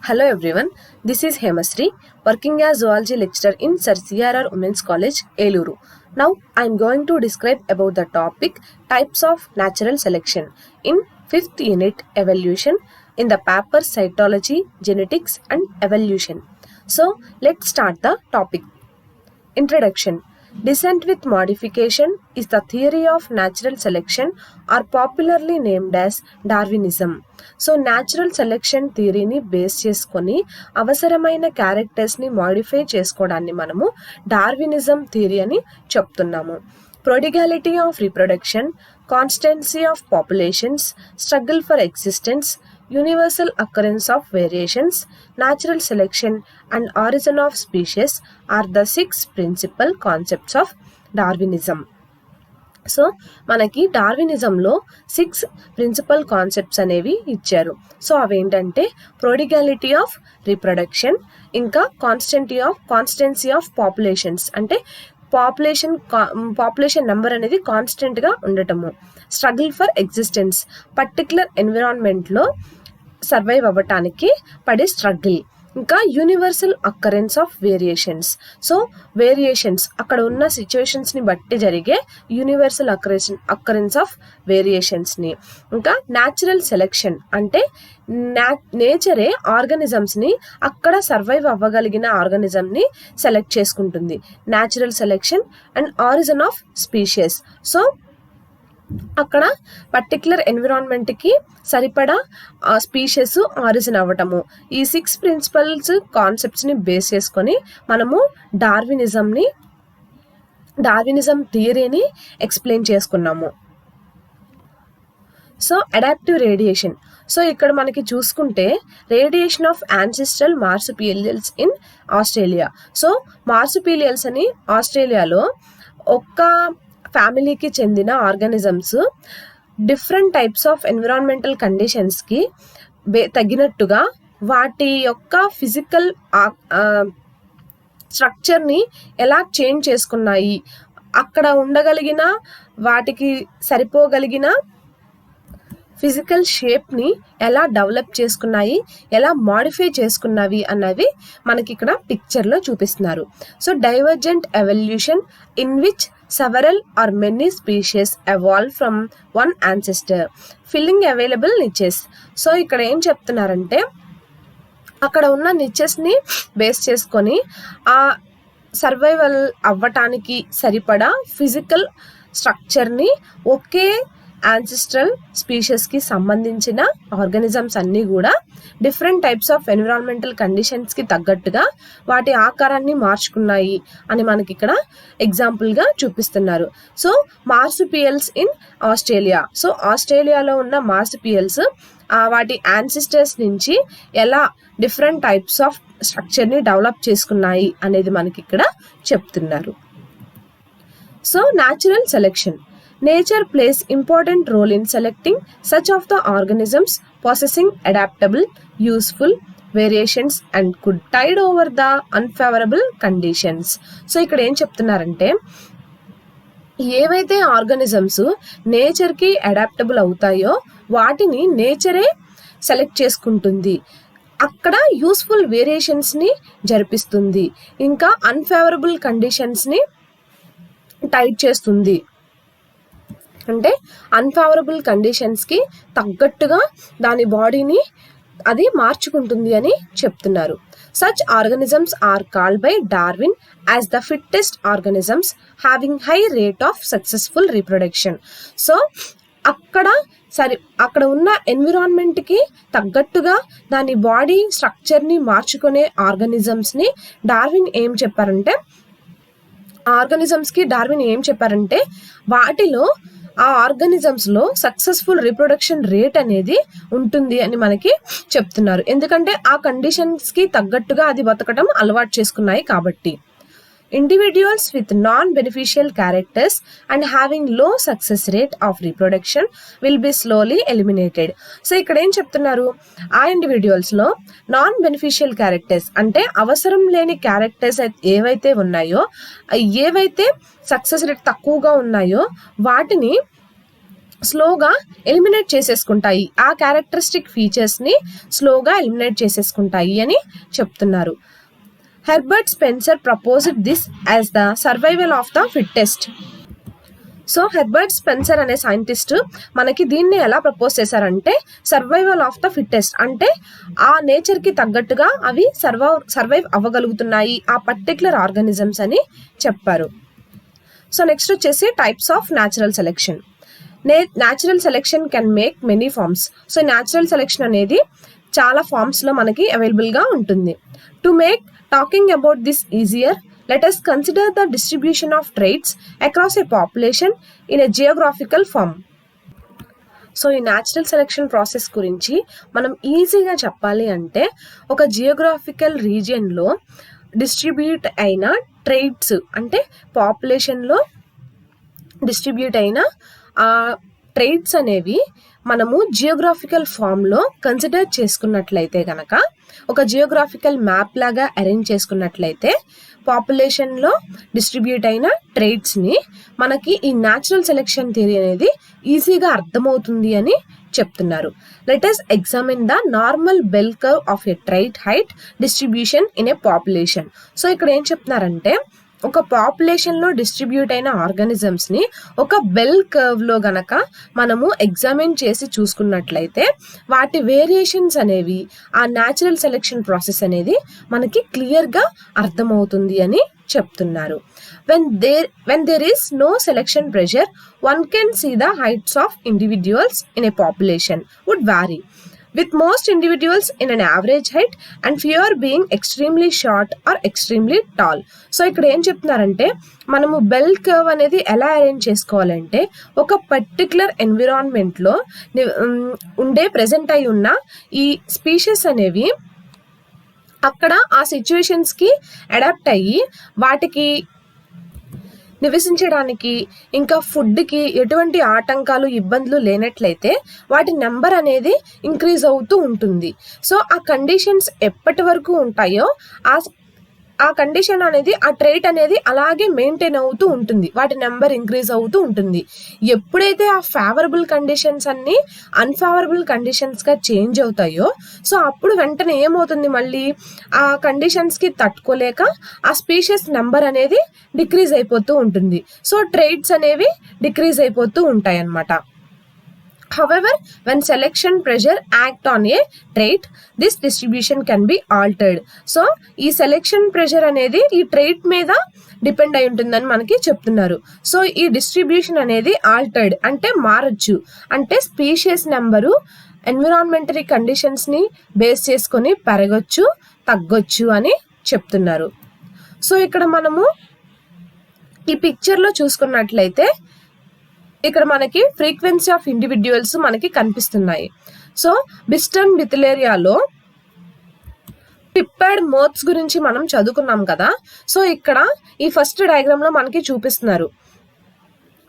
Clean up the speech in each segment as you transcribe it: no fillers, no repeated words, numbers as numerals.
Hello everyone, this is Hemasri, working as zoology lecturer in Sir CRR Women's College, Eluru. Now I am going to describe about the topic types of natural selection in 5th unit evolution in the paper Cytology, Genetics and Evolution. So let's start the topic. Introduction. Descent with modification is the theory of natural selection or popularly named as Darwinism. So natural selection థియరీని base చేసుకొని అవసరమైన క్యారెక్టర్స్ని modify చేసుకోవడాన్ని మనము Darwinism theory అని చెప్తున్నాము. Prodigality of reproduction, constancy of populations, struggle for existence, universal occurrence of variations, natural selection and origin of species are the 6 principal concepts of Darwinism. So మనకి డార్వినిజంలో 6 principal concepts అనేవి ఇచ్చారు. So అవేంటంటే prodigality of reproduction, ఇంకా constancy of populations అంటే population number అనేది కాన్స్టెంట్గా ఉండటము, స్ట్రగుల్ ఫర్ ఎగ్జిస్టెన్స్ పర్టికులర్ ఎన్విరాన్మెంట్లో సర్వైవ్ అవ్వటానికి పడే స్ట్రగుల్, ఇంకా universal occurrence of variations. So variations అక్కడ ఉన్న సిచ్యువేషన్స్ని బట్టి జరిగే యూనివర్సల్ అక్కరెన్స్ ఆఫ్ వేరియేషన్స్ని, ఇంకా న్యాచురల్ సెలెక్షన్ అంటే నేచరే ఆర్గానిజమ్స్ని అక్కడ సర్వైవ్ అవ్వగలిగిన ఆర్గానిజంని సెలెక్ట్ చేసుకుంటుంది. Natural selection and origin of spacious. So అక్కడ పర్టికులర్ ఎన్విరాన్మెంట్కి సరిపడా స్పీషియస్ ఆరిజిన్ అవ్వటము. ఈ 6 ప్రిన్సిపల్స్ కాన్సెప్ట్స్ని బేస్ చేసుకొని మనము డార్వినిజం థియరీని ఎక్స్ప్లెయిన్ చేసుకున్నాము. So adaptive radiation. సో ఇక్కడ మనకి చూసుకుంటే radiation of ancestral marsupials in Australia. So marsupials అని ఆస్ట్రేలియాలో ఒక్క ఫ్యామిలీకి చెందిన organisms different types of environmental కండిషన్స్కి తగినట్టుగా వాటి యొక్క ఫిజికల్ స్ట్రక్చర్ని ఎలా చేంజ్ చేసుకున్నాయి, అక్కడ ఉండగలిగిన వాటికి సరిపోగలిగిన ఫిజికల్ షేప్ని ఎలా డెవలప్ చేసుకున్నాయి, ఎలా మాడిఫై చేసుకున్నవి అన్నవి మనకి ఇక్కడ పిక్చర్లో చూపిస్తున్నారు. So divergent evolution in which several or many species evolve from one ancestor, filling available niches. So ఇక్కడ ఏం చెప్తున్నారంటే అక్కడ ఉన్న నిచెస్ని బేస్ చేసుకొని ఆ సర్వైవల్ అవ్వటానికి సరిపడా ఫిజికల్ స్ట్రక్చర్ని ఒకే యాన్సిస్ట్రల్ స్పీషియస్కి సంబంధించిన ఆర్గానిజమ్స్ అన్నీ కూడా డిఫరెంట్ టైప్స్ ఆఫ్ ఎన్విరాన్మెంటల్ కండిషన్స్కి తగ్గట్టుగా వాటి ఆకారాన్ని మార్చుకున్నాయి అని మనకి ఇక్కడ ఎగ్జాంపుల్గా చూపిస్తున్నారు. So marsupials in Australia. So ఆస్ట్రేలియాలో ఉన్న మార్సుపియల్స్ వాటి యాన్సిస్టర్స్ నుంచి ఎలా డిఫరెంట్ టైప్స్ ఆఫ్ స్ట్రక్చర్ని డెవలప్ చేసుకున్నాయి అనేది మనకి ఇక్కడ చెప్తున్నారు. So natural selection. Nature plays important role in selecting such of the organisms possessing adaptable, useful variations and could tide over the unfavorable conditions. So ఇక్కడ ఏం చెప్తున్నారంటే ఏవైతే ఆర్గానిజమ్స్ నేచర్కి అడాప్టబుల్ అవుతాయో వాటిని నేచరే సెలెక్ట్ చేసుకుంటుంది, అక్కడ యూస్ఫుల్ వేరియేషన్స్ని జరిపిస్తుంది, ఇంకా అన్ఫేవరబుల్ కండిషన్స్ని టైడ్ చేస్తుంది. అంటే అన్ఫేవరబుల్ కండిషన్స్కి తగ్గట్టుగా దాని బాడీని అది మార్చుకుంటుంది అని చెప్తున్నారు. Such organisms are called by Darwin as the fittest organisms having high rate of successful reproduction. So అక్కడ ఉన్న ఎన్విరాన్మెంట్కి తగ్గట్టుగా దాని బాడీ స్ట్రక్చర్ని మార్చుకునే ఆర్గానిజమ్స్ని డార్విన్ ఏం చెప్పారంటే వాటిలో ఆ ఆర్గానిజమ్స్లో సక్సెస్ఫుల్ రీప్రొడక్షన్ రేట్ అనేది ఉంటుంది అని మనకి చెప్తున్నారు. ఎందుకంటే ఆ కండిషన్స్కి తగ్గట్టుగా అది బతకడం అలవాటు చేసుకున్నాయి కాబట్టి. Individuals with non-beneficial characters and having low success rate of reproduction will be slowly eliminated. So ఇక్కడ ఏం చెప్తున్నారు, ఆ ఇండివిడ్యువల్స్లో నాన్ బెనిఫిషియల్ క్యారెక్టర్స్ అంటే అవసరం లేని క్యారెక్టర్స్ ఏవైతే ఉన్నాయో, ఏవైతే సక్సెస్ రేట్ తక్కువగా ఉన్నాయో వాటిని స్లోగా ఎలిమినేట్ చేసేసుకుంటాయి, ఆ క్యారెక్టరిస్టిక్ ఫీచర్స్ని స్లోగా ఎలిమినేట్ చేసేసుకుంటాయి అని చెప్తున్నారు. Herbert Spencer proposed this as the survival of the fittest. So Herbert Spencer అనే సైంటిస్ట్ మనకి దీన్ని ఎలా ప్రపోజ్ చేశారంటే సర్వైవల్ ఆఫ్ ద ఫిట్టెస్ట్, అంటే ఆ నేచర్కి తగ్గట్టుగా అవి సర్వైవ్ అవ్వగలుగుతున్నాయి ఆ పర్టిక్యులర్ ఆర్గానిజమ్స్ అని చెప్పారు. సో నెక్స్ట్ వచ్చేసి types of natural selection. Natural selection can make many forms. So natural selection అనేది చాలా ఫార్మ్స్లో మనకి అవైలబుల్గా ఉంటుంది. To make talking about this easier, let us consider the distribution of traits across a population in a geographical form. So ఈ natural selection process గురించి మనం ఈజీగా చెప్పాలి అంటే ఒక జియోగ్రాఫికల్ రీజియన్లో డిస్ట్రిబ్యూట్ అయిన ట్రైట్స్, అంటే పాపులేషన్లో డిస్ట్రిబ్యూట్ అయిన ఆ ట్రైట్స్ అనేవి మనము జియోగ్రాఫికల్ ఫామ్లో కన్సిడర్ చేసుకున్నట్లయితే కనుక, ఒక జియోగ్రాఫికల్ మ్యాప్ లాగా అరేంజ్ చేసుకున్నట్లయితే పాపులేషన్లో డిస్ట్రిబ్యూట్ అయిన ట్రైట్స్ని మనకి ఈ న్యాచురల్ సెలెక్షన్ థియరీ అనేది ఈజీగా అర్థమవుతుంది అని చెప్తున్నారు. Let us examine the normal bell curve of a trait height distribution in a population. So ఇక్కడ ఏం చెప్తున్నారంటే ఒక పాపులేషన్లో డిస్ట్రిబ్యూట్ అయిన ఆర్గానిజమ్స్ని ఒక బెల్ కర్వ్లో గనక మనము ఎగ్జామిన్ చేసి చూసుకున్నట్లయితే వాటి వేరియేషన్స్ అనేవి ఆ న్యాచురల్ సెలెక్షన్ ప్రాసెస్ అనేది మనకి క్లియర్గా అర్థమవుతుంది అని చెప్తున్నారు. when there is no selection pressure, one can see the heights of individuals in a population would vary, with most individuals in an average height and fewer being extremely short or extremely tall. So ఇక్కడ ఏం చెప్తున్నారంటే మనము bell curve అనేది ఎలా arrange చేసుకోవాలంటే ఒక particular ఎన్విరాన్మెంట్లో ఉండే present అయి ఉన్న ఈ స్పీషీస్ అనేవి అక్కడ ఆ సిచ్యువేషన్స్కి అడాప్ట్ అయ్యి వాటికి నివసించడానికి ఇంకా ఫుడ్కి ఎటువంటి ఆటంకాలు ఇబ్బందులు లేనట్లయితే వాటి నెంబర్ అనేది ఇంక్రీజ్ అవుతూ ఉంటుంది. సో ఆ కండిషన్స్ ఎప్పటి వరకు ఉంటాయో ఆ కండిషన్ అనేది ఆ ట్రైట్ అనేది అలాగే మెయింటైన్ అవుతూ ఉంటుంది, వాటి నెంబర్ ఇంక్రీజ్ అవుతూ ఉంటుంది. ఎప్పుడైతే ఆ ఫేవరబుల్ కండిషన్స్ అన్నీ అన్ఫేవరబుల్ కండిషన్స్గా చేంజ్ అవుతాయో సో అప్పుడు వెంటనే ఏమవుతుంది, మళ్ళీ ఆ కండిషన్స్కి తట్టుకోలేక ఆ స్పీషీస్ నెంబర్ అనేది డిక్రీజ్ అయిపోతూ ఉంటుంది. సో ట్రైట్స్ అనేవి డిక్రీజ్ అయిపోతూ ఉంటాయి అన్నమాట. However, when selection pressure act on a trait, this distribution can be altered. So ఈ సెలెక్షన్ ప్రెషర్ అనేది ఈ ట్రైట్ మీద డిపెండ్ అయి ఉంటుందని మనకి చెప్తున్నారు. సో ఈ డిస్ట్రిబ్యూషన్ అనేది ఆల్టర్డ్ అంటే మారచ్చు, అంటే స్పీషీస్ నెంబరు ఎన్విరాన్మెంటరీ కండిషన్స్ని బేస్ చేసుకొని పెరగచ్చు తగ్గొచ్చు అని చెప్తున్నారు. సో ఇక్కడ మనము ఈ పిక్చర్లో చూసుకున్నట్లయితే ఇక్కడ మనకి ఫ్రీక్వెన్సీ ఆఫ్ ఇండివిడ్యువల్స్ మనకి కనిపిస్తున్నాయి. సో బిస్టన్ బిథిలేరియాలో టిప్పెడ్ మోత్స్ గురించి మనం చదువుకున్నాం కదా. సో ఇక్కడ ఈ ఫస్ట్ డయాగ్రామ్లో మనకి చూపిస్తున్నారు.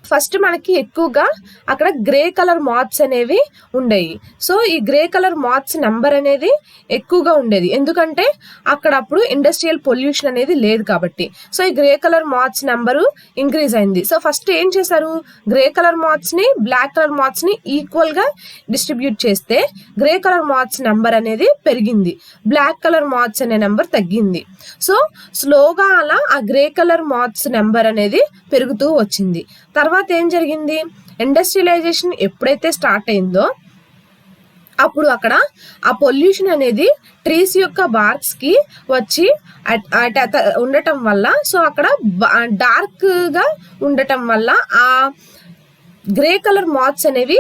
ఫస్ట్ మనకి ఎక్కువగా అక్కడ గ్రే కలర్ మాత్స్ అనేవి ఉండేవి. సో ఈ గ్రే కలర్ మాత్స్ నెంబర్ అనేది ఎక్కువగా ఉండేది, ఎందుకంటే అక్కడ అప్పుడు ఇండస్ట్రియల్ పొల్యూషన్ అనేది లేదు కాబట్టి. సో ఈ grey colour moths number increase అయింది. సో ఫస్ట్ ఏం చేశారు, గ్రే కలర్ మాత్స్ని బ్లాక్ కలర్ మాత్స్ని ఈక్వల్గా డిస్ట్రిబ్యూట్ చేస్తే గ్రే కలర్ మాత్స్ నెంబర్ అనేది పెరిగింది, బ్లాక్ కలర్ మాత్స్ అనే నెంబర్ తగ్గింది. సో స్లోగా అలా ఆ గ్రే కలర్ మాత్స్ నెంబర్ అనేది పెరుగుతూ వచ్చింది. తర్వాత ఏం జరిగింది, ఇండస్ట్రియలైజేషన్ ఎప్పుడైతే స్టార్ట్ అయిందో అప్పుడు అక్కడ ఆ పొల్యూషన్ అనేది ట్రీస్ యొక్క బార్క్స్కి వచ్చి ఉండటం వల్ల, సో అక్కడ డార్క్గా ఉండటం వల్ల ఆ గ్రే కలర్ మాత్స్ అనేవి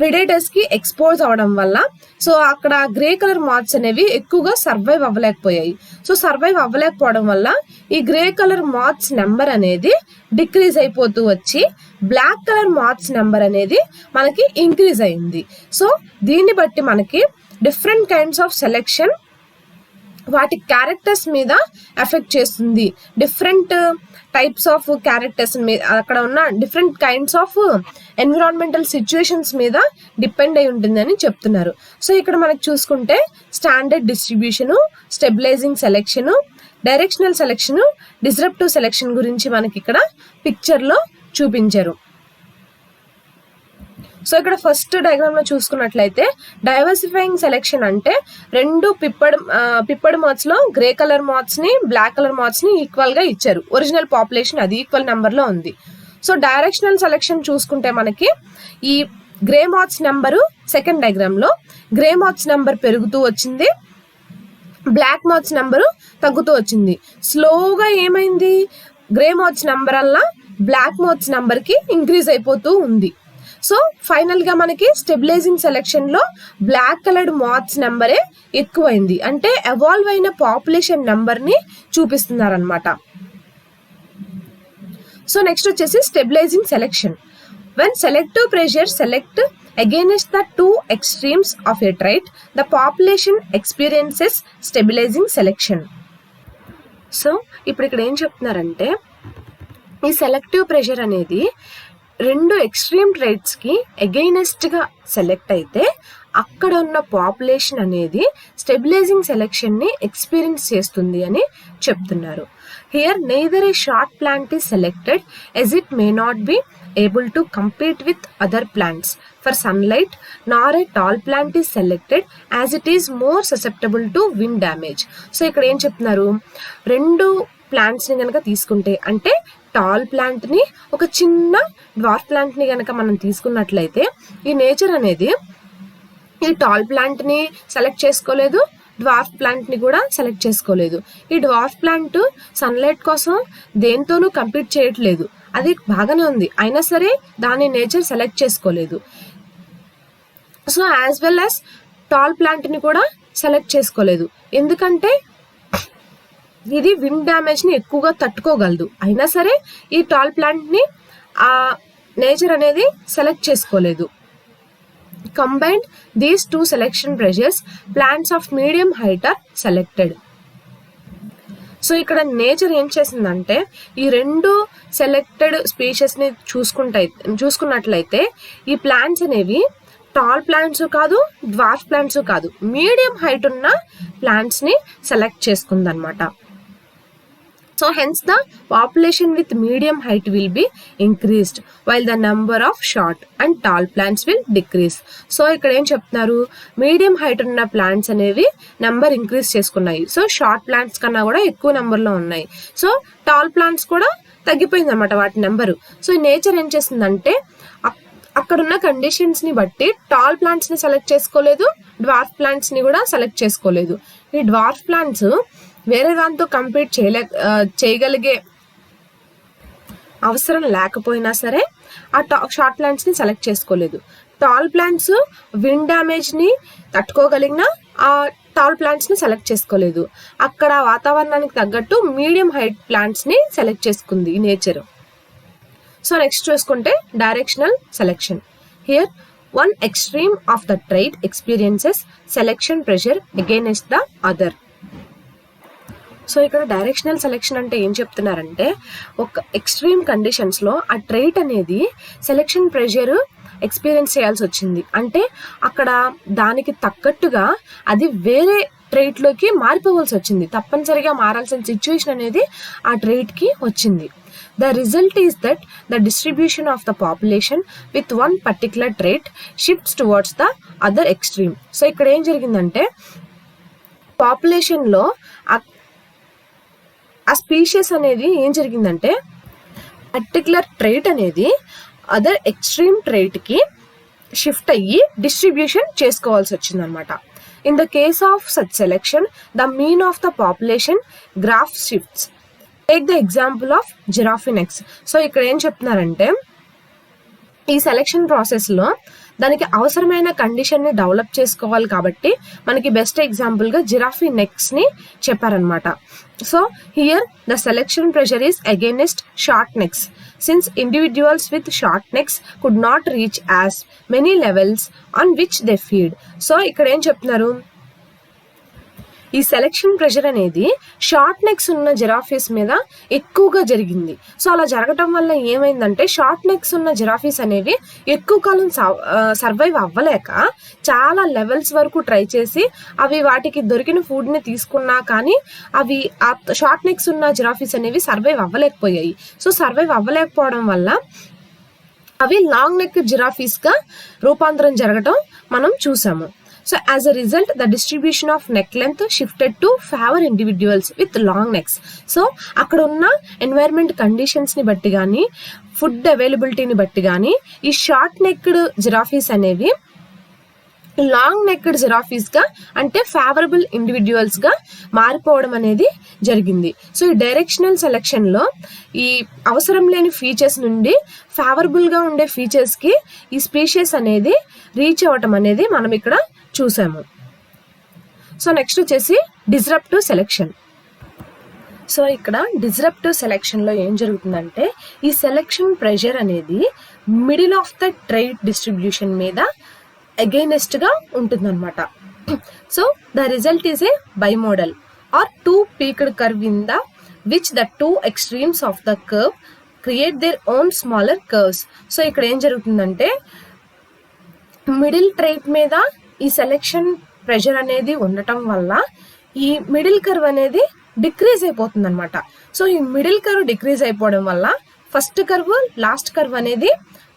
ప్రిడేటర్స్కి ఎక్స్పోజ్ అవడం వల్ల సో అక్కడ గ్రే కలర్ మాత్స్ అనేవి ఎక్కువగా సర్వైవ్ అవ్వలేకపోయాయి. సో సర్వైవ్ అవ్వలేకపోవడం వల్ల ఈ గ్రే కలర్ మాత్స్ నెంబర్ అనేది డిక్రీజ్ అయిపోతూ వచ్చి బ్లాక్ కలర్ మాత్స్ నెంబర్ అనేది మనకి ఇంక్రీజ్ అయింది. సో దీన్ని బట్టి మనకి డిఫరెంట్ కైండ్స్ ఆఫ్ సెలెక్షన్ వాటి క్యారెక్టర్స్ మీద ఎఫెక్ట్ చేస్తుంది, డిఫరెంట్ టైప్స్ ఆఫ్ క్యారెక్టర్స్ మీద, అక్కడ ఉన్న different kinds of environmental situations మీద డిపెండ్ అయి ఉంటుందని చెప్తున్నారు. సో ఇక్కడ మనకి చూసుకుంటే standard distribution, stabilising selection, directional selection, disruptive selection గురించి మనకి ఇక్కడ పిక్చర్లో చూపించారు. సో ఇక్కడ ఫస్ట్ డయాగ్రామ్ లో చూసుకున్నట్లయితే డైవర్సిఫైయింగ్ సెలెక్షన్ అంటే రెండు పిప్పడ్ మాత్స్ లో గ్రే కలర్ మాత్స్ ని బ్లాక్ కలర్ మాత్స్ ని ఈక్వల్ గా ఇచ్చారు. ఒరిజినల్ పాపులేషన్ అది ఈక్వల్ నెంబర్ లో ఉంది. సో డైరెక్షనల్ సెలెక్షన్ చూసుకుంటే మనకి ఈ grey moths number second diagram లో గ్రే మాత్స్ నెంబర్ పెరుగుతూ వచ్చింది, బ్లాక్ మాత్స్ నెంబరు తగ్గుతూ వచ్చింది. స్లోగా ఏమైంది, గ్రే మాత్స్ నెంబర్ వల్ల బ్లాక్ మాత్స్ నెంబర్ కి ఇంక్రీజ్ అయిపోతూ ఉంది. సో ఫైనల్ గా మనకి స్టెబిలైజింగ్ సెలెక్షన్ లో బ్లాక్ కలర్డ్ మాత్స్ నెంబరే ఎక్కువైంది, అంటే ఎవాల్వ్ అయిన పాపులేషన్ నెంబర్ ని చూపిస్తున్నారనమాట. సో నెక్స్ట్ వచ్చేసి stabilising selection. When selective pressure select against the two extremes of a trait, the population experiences stabilizing selection. So ఇప్పుడు ఇక్కడ ఏం చెప్తున్నారంటే ఈ సెలెక్టివ్ ప్రెషర్ అనేది రెండు ఎక్స్ట్రీమ్ ట్రైట్స్ కి అగైనెస్ట్ గా సెలెక్ట్ అయితే అక్కడ ఉన్న పాపులేషన్ అనేది స్టెబిలైజింగ్ సెలెక్షన్ ని ఎక్స్పీరియన్స్ చేస్తుంది అని చెప్తున్నారు. Here neither a short plant is selected as it may not be able to compete with other plants for sunlight, nor a tall plant is selected as it is more susceptible to wind damage. So ఇక్కడ ఏం చెప్తున్నారు, రెండు plants ని గనక తీసుకుంటే అంటే tall plant ని ఒక చిన్న డ్వార్ఫ్ ప్లాంట్ ని గనక మనం తీసుకున్నట్లయితే ఈ నేచర్ అనేది ఈ టాల్ ప్లాంట్ ని సెలెక్ట్ చేసుకోలేదు, డ్వార్ఫ్ ప్లాంట్ ని కూడా సెలెక్ట్ చేసుకోలేదు. ఈ డ్వార్ఫ్ ప్లాంట్ సన్లైట్ కోసం దేంతోనూ కంపీట్ చేయట్లేదు, అది బాగానే ఉంది, అయినా సరే దాని నేచర్ సెలెక్ట్ చేసుకోలేదు. So as well as tall plant ని కూడా సెలెక్ట్ చేసుకోలేదు, ఎందుకంటే ఇది విండ్ డ్యామేజ్ ని ఎక్కువగా తట్టుకోగలదు, అయినా సరే ఈ టాల్ ప్లాంట్ ని ఆ నేచర్ అనేది సెలెక్ట్ చేసుకోలేదు. Combined these two selection pressures, plants of medium height are selected. So ఇక్కడ నేచర్ ఏం చేసిందంటే ఈ రెండు సెలెక్టెడ్ స్పీషీస్ ని చూసుకున్నట్లయితే ఈ ప్లాంట్స్ అనేవి టాల్ ప్లాంట్స్ కాదు, డ్వార్ఫ్ ప్లాంట్స్ కాదు, మీడియం హైట్ ఉన్న ప్లాంట్స్ ని select చేసుకుందన్నమాట. So hence the population with medium height will be increased while the number of short and tall plants will decrease. So ఇక్కడ ఏం చెప్తున్నారు, మీడియం హైట్ ఉన్న plants అనేవి number increase చేసుకున్నాయి, so short plants కన్నా కూడా ఎక్కువ నెంబర్ లో ఉన్నాయి. సో టాల్ ప్లాంట్స్ కూడా తగ్గిపోయింది అనమాట వాటి నెంబరు. సో నేచర్ ఏం చేసిందంటే అక్కడున్న కండిషన్స్ ని బట్టి టాల్ ప్లాంట్స్ ని సెలెక్ట్ చేసుకోలేదు, డ్వార్ఫ్ ప్లాంట్స్ ని కూడా సెలెక్ట్ చేసుకోలేదు. ఈ డ్వార్ఫ్ ప్లాంట్స్ వేరే దాంతో కంపీట్ చేయగలిగే అవసరం లేకపోయినా సరే ఆ షార్ట్ ప్లాంట్స్ ని సెలెక్ట్ చేసుకోలేదు. టాల్ ప్లాంట్స్ విండ్ డ్యామేజ్ ని తట్టుకోగలిగిన ఆ టాల్ ప్లాంట్స్ ని సెలెక్ట్ చేసుకోలేదు. అక్కడ వాతావరణానికి తగ్గట్టు మీడియం హైట్ ప్లాంట్స్ ని సెలెక్ట్ చేసుకుంది నేచర్. సో నెక్స్ట్ చూసుకుంటే directional selection. Here one extreme of the trait experiences selection pressure against the other. So ఇక్కడ డైరెక్షనల్ సెలెక్షన్ అంటే ఏం చెప్తున్నారంటే ఒక ఎక్స్ట్రీమ్ కండిషన్స్ లో ఆ ట్రైట్ అనేది సెలెక్షన్ ప్రెషర్ ఎక్స్పీరియన్స్ చేయాల్సి వచ్చింది, అంటే అక్కడ దానికి తగ్గట్టుగా అది వేరే ట్రైట్ లోకి మారిపోవాల్సి వచ్చింది, తప్పనిసరిగా మారాల్సిన సిచ్యువేషన్ అనేది ఆ ట్రైట్ కి వచ్చింది. The result is that the distribution of the population with one particular trait shifts towards the other extreme. So ఇక్కడ ఏం జరిగిందంటే పాపులేషన్ లో ఆ స్పీషీస్ అనేది ఏం జరిగిందంటే పర్టికులర్ ట్రైట్ అనేది అదర్ ఎక్స్ట్రీమ్ ట్రైట్ కి షిఫ్ట్ అయ్యి డిస్ట్రిబ్యూషన్ చేసుకోవాల్సి వచ్చింది అనమాట. In the case of such selection the mean of the population graph shifts. Take the example of giraffe necks. So ఇక్కడ ఏం చెప్తున్నారంటే ఈ సెలెక్షన్ ప్రాసెస్ లో దానికి అవసరమైన కండిషన్ ని డెవలప్ చేసుకోవాలి కాబట్టి మనకి బెస్ట్ ఎగ్జాంపుల్ గా జిరాఫీ నెక్స్ ని చెప్పారనమాట. So here the selection pressure is against short necks since individuals with short necks could not reach as many levels on which they feed. So ఇక్కడ ఏం చెప్తున్నారు, ఈ సెలెక్షన్ ప్రెషర్ అనేది short necks ఉన్న giraffes మీద ఎక్కువగా జరిగింది. సో అలా జరగటం వల్ల ఏమైందంటే షార్ట్ నెక్స్ ఉన్న జిరాఫీస్ అనేవి ఎక్కువ కాలం సర్వైవ్ అవ్వలేక చాలా లెవెల్స్ వరకు ట్రై చేసి అవి వాటికి దొరికిన ఫుడ్ ని తీసుకున్నా కానీ అవి ఆ షార్ట్ నెక్స్ ఉన్న జిరాఫీస్ అనేవి సర్వైవ్ అవ్వలేకపోయాయి. సో సర్వైవ్ అవ్వలేకపోవడం వల్ల అవి లాంగ్ నెక్ జిరాఫీస్గా రూపాంతరం జరగటం మనం చూసాము. So as a result the distribution of neck length shifted to favour individuals with long necks. So అక్కడ ఉన్న ఎన్వైర్న్మెంట్ కండిషన్స్ని బట్టి కానీ ఫుడ్ అవైలబిలిటీని బట్టి కానీ ఈ షార్ట్ నెక్డ్ జిరాఫీస్ అనేవి లాంగ్ నెక్డ్ జిరాఫీస్గా అంటే ఫేవరబుల్ ఇండివిడ్యువల్స్గా మారిపోవడం అనేది జరిగింది. సో ఈ డైరెక్షనల్ సెలెక్షన్లో ఈ అవసరం లేని ఫీచర్స్ నుండి ఫేవరబుల్గా ఉండే ఫీచర్స్కి ఈ స్పీషీస్ అనేది రీచ్ అవ్వటం అనేది మనం ఇక్కడ చూసాము. సో నెక్స్ట్ వచ్చేసి డిస్రప్టివ్ సెలెక్షన్. సో ఇక్కడ డిస్రప్టివ్ సెలెక్షన్లో ఏం జరుగుతుందంటే ఈ సెలెక్షన్ ప్రెషర్ అనేది middle of the trait distribution మీద అగైనెస్ట్గా ఉంటుందన్నమాట. So the result is a bimodal or two peaked curve in the which the two extremes of the curve create their own smaller curves. So ఇక్కడ ఏం జరుగుతుందంటే middle trait మీద ఈ selection pressure అనేది ఉండటం వల్ల ఈ మిడిల్ కర్వ్ అనేది డిక్రీజ్ అయిపోతుంది అనమాట. సో ఈ మిడిల్ కర్వ్ డిక్రీజ్ అయిపోవడం వల్ల ఫస్ట్ కర్వ్ లాస్ట్ కర్వ్ అనేది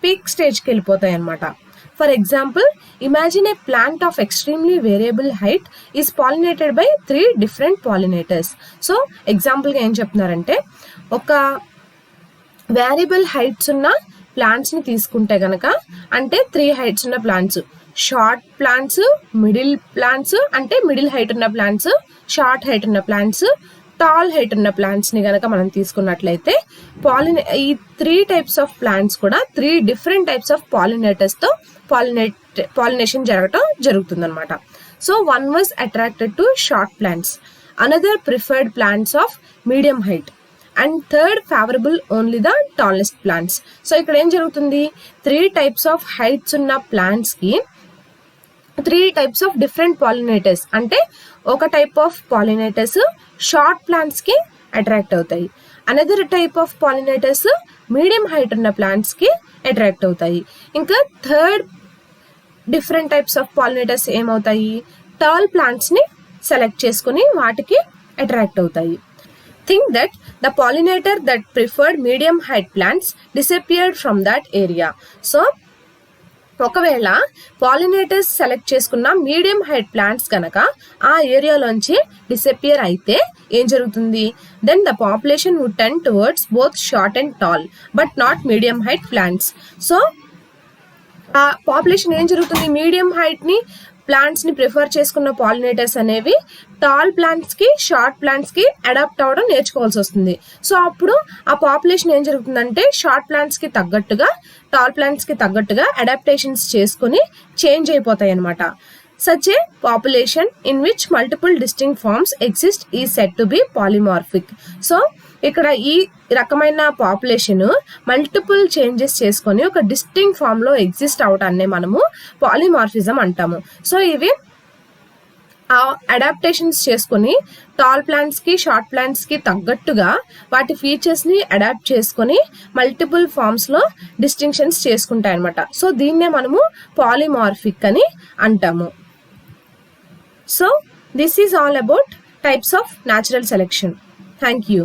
పీక్ స్టేజ్కి వెళ్ళిపోతాయి అనమాట. For example, imagine a plant of extremely variable height is pollinated by 3 different pollinators. So ఎగ్జాంపుల్గా ఏం చెప్తున్నారంటే ఒక వేరియబుల్ హైట్స్ ఉన్న ప్లాంట్స్ని తీసుకుంటే కనుక అంటే 3 హైట్స్ ఉన్న plants, short plants, middle plants అంటే మిడిల్ హైట్ ఉన్న ప్లాంట్స్, షార్ట్ హైట్ ఉన్న ప్లాంట్స్, టాల్ హైట్ ఉన్న ప్లాంట్స్ని కనుక మనం తీసుకున్నట్లయితే ఈ 3 టైప్స్ ఆఫ్ ప్లాంట్స్ కూడా 3 డిఫరెంట్ టైప్స్ ఆఫ్ పాలినేటర్స్తో పాలినేషన్ జరుగుతుంది అనమాట. So one was attracted to short plants, another preferred plants of medium height and third favourable only the tallest plants. So ఇక్కడ ఏం జరుగుతుంది, 3 టైప్స్ ఆఫ్ హైట్స్ ఉన్న ప్లాంట్స్కి 3 types of different pollinators అంటే ఒక టైప్ ఆఫ్ పాలినేటర్స్ షార్ట్ ప్లాంట్స్కి attract అవుతాయి, another type of pollinators medium height ఉన్న ప్లాంట్స్కి అట్రాక్ట్ అవుతాయి, ఇంకా third different types of pollinators ఏమవుతాయి, టాల్ ప్లాంట్స్ని సెలెక్ట్ చేసుకుని వాటికి అట్రాక్ట్ అవుతాయి. Think that the pollinator that preferred medium height plants disappeared from that area. So ఒకవేళ పాలినేటర్స్ సెలెక్ట్ చేసుకున్న మీడియం హైట్ ప్లాంట్స్ కనుక ఆ ఏరియాలోంచి డిసపియర్ అయితే ఏం జరుగుతుంది, then the population would tend towards both short and tall but not medium height plants. So ఆ population ఏం జరుగుతుంది, మీడియం హైట్ని ప్లాంట్స్ని ప్రిఫర్ చేసుకున్న పాలినేటర్స్ అనేవి టాల్ ప్లాంట్స్కి షార్ట్ ప్లాంట్స్కి అడాప్ట్ అవ్వడం నేర్చుకోవాల్సి వస్తుంది. సో అప్పుడు ఆ పాపులేషన్ ఏం జరుగుతుందంటే షార్ట్ ప్లాంట్స్కి తగ్గట్టుగా టాల్ ప్లాంట్స్కి తగ్గట్టుగా అడాప్టేషన్స్ చేసుకుని చేంజ్ అయిపోతాయి అనమాట. Such a population in which multiple distinct forms exist is said to be polymorphic. So ఇక్కడ ఈ రకమైన పాపులేషన్ మల్టిపుల్ చేంజెస్ చేసుకొని ఒక డిస్టింక్ట్ ఫామ్లో ఎగ్జిస్ట్ అవటాన్ని మనము పాలిమార్ఫిజం అంటాము. సో ఇవి అడాప్టేషన్స్ చేసుకొని టాల్ ప్లాంట్స్కి షార్ట్ ప్లాంట్స్కి తగ్గట్టుగా వాటి ఫీచర్స్ని అడాప్ట్ చేసుకొని మల్టిపుల్ ఫామ్స్లో డిస్టింక్షన్స్ చేసుకుంటాయి అనమాట. సో దీన్నే మనము పాలిమార్ఫిక్ అని అంటాము. So this is all about types of natural selection. Thank you.